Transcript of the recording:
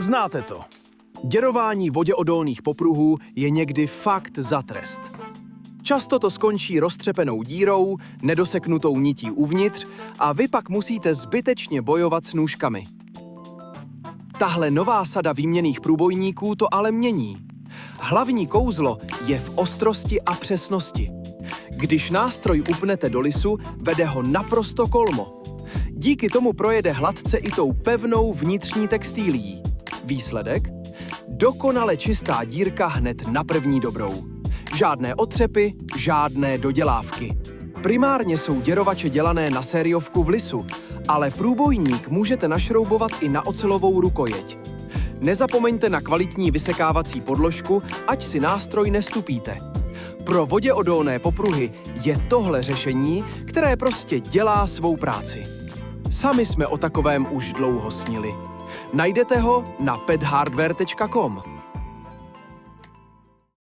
Znáte to. Děrování voděodolných popruhů je někdy fakt za trest. Často to skončí roztřepenou dírou, nedoseknutou nití uvnitř a vy pak musíte zbytečně bojovat s nůžkami. Tahle nová sada výměnných průbojníků to ale mění. Hlavní kouzlo je v ostrosti a přesnosti. Když nástroj upnete do lisu, vede ho naprosto kolmo. Díky tomu projede hladce i tou pevnou vnitřní textilií. Výsledek? Dokonale čistá dírka hned na první dobrou. Žádné otřepy, žádné dodělávky. Primárně jsou děrovače dělané na sériovku v lisu, ale průbojník můžete našroubovat i na ocelovou rukojeť. Nezapomeňte na kvalitní vysekávací podložku, ať si nástroj nestupíte. Pro voděodolné popruhy je tohle řešení, které prostě dělá svou práci. Sami jsme o takovém už dlouho snili. Najdete ho na pethardware.com.